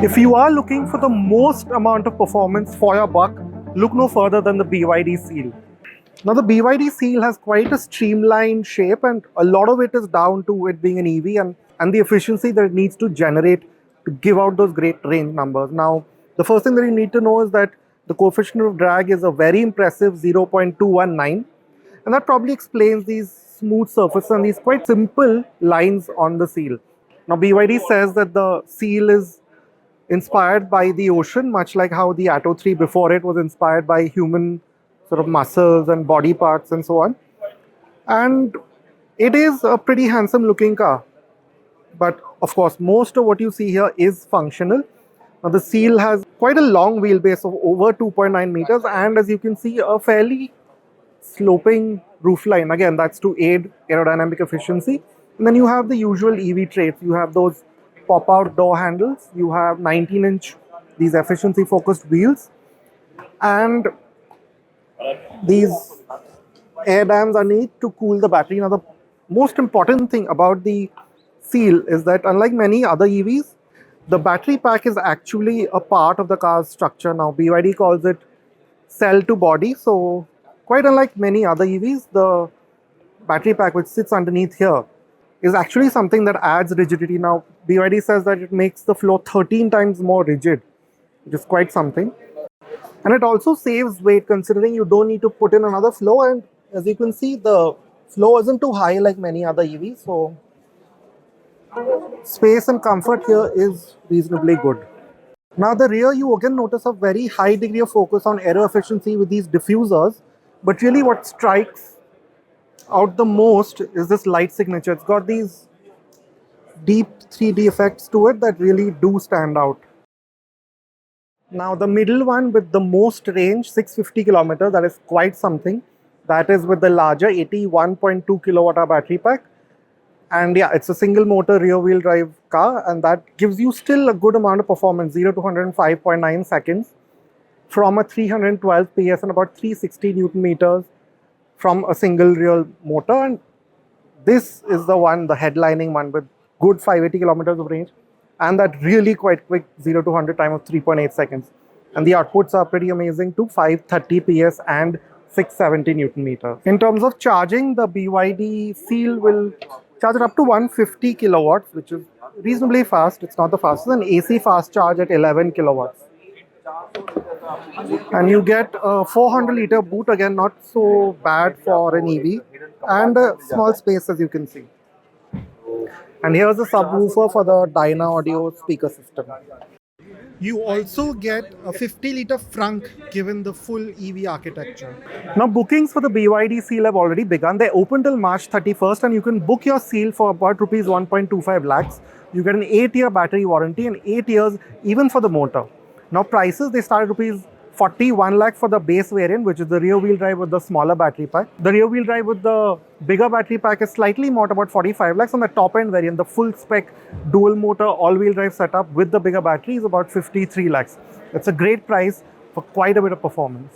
If you are looking for the most amount of performance for your buck, look no further than the BYD Seal. Now the BYD Seal has quite a streamlined shape, and a lot of it is down to it being an EV and the efficiency that it needs to generate to give out those great range numbers. Now, the first thing that you need to know is that the coefficient of drag is a very impressive 0.219, and that probably explains these smooth surfaces and these quite simple lines on the Seal. Now BYD says that the Seal is inspired by the ocean, much like how the Atto 3 before it was inspired by human sort of muscles and body parts and so on. And it is a pretty handsome looking car. But of course, most of what you see here is functional. Now the Seal has quite a long wheelbase of over 2.9 meters, and as you can see, a fairly sloping roofline. Again, that's to aid aerodynamic efficiency. And then you have the usual EV traits. You have those pop-out door handles. You have 19-inch, these efficiency-focused wheels. And these air dams are needed to cool the battery. Now, the most important thing about the Seal is that unlike many other EVs, the battery pack is actually a part of the car's structure. Now, BYD calls it cell to body. So, quite unlike many other EVs, the battery pack which sits underneath here is actually something that adds rigidity. Now, BYD says that it makes the flow 13 times more rigid, which is quite something. And it also saves weight, considering you don't need to put in another flow. And as you can see, the flow isn't too high like many other EVs. So space and comfort here is reasonably good. Now the rear, you again notice a very high degree of focus on aero efficiency with these diffusers. But really what strikes out the most is this light signature. It's got these deep 3D effects to it that really do stand out. Now the middle one with the most range, 650 kilometers, that is quite something. That is with the larger 81.2 kilowatt hour battery pack. And yeah, it's a single motor rear wheel drive car, and that gives you still a good amount of performance, 0 to 105.9 seconds from a 312 PS and about 360 Newton meters from a single rear motor. And this is the one, the headlining one with good 580 kilometers of range and that really quite quick 0 to 100 time of 3.8 seconds. And the outputs are pretty amazing too, 530 PS and 670 Newton meters. In terms of charging, the BYD Seal will charge it up to 150 kilowatts, which is reasonably fast. It's not the fastest. An AC fast charge at 11 kilowatts. And you get a 400-liter boot, again not so bad for an EV, and a small space as you can see. And here's a subwoofer for the Dyna audio speaker system. You also get a 50-liter frunk given the full EV architecture. Now bookings for the BYD Seal have already begun. They're open till March 31st and you can book your Seal for about rupees 1.25 lakhs. You get an 8-year battery warranty and 8 years even for the motor. Now prices, they start at rupees 41 lakh for the base variant, which is the rear wheel drive with the smaller battery pack. The rear wheel drive with the bigger battery pack is slightly more, about 45 lakhs. On the top end variant, the full spec dual motor all wheel drive setup with the bigger battery is about 53 lakhs. That's a great price for quite a bit of performance.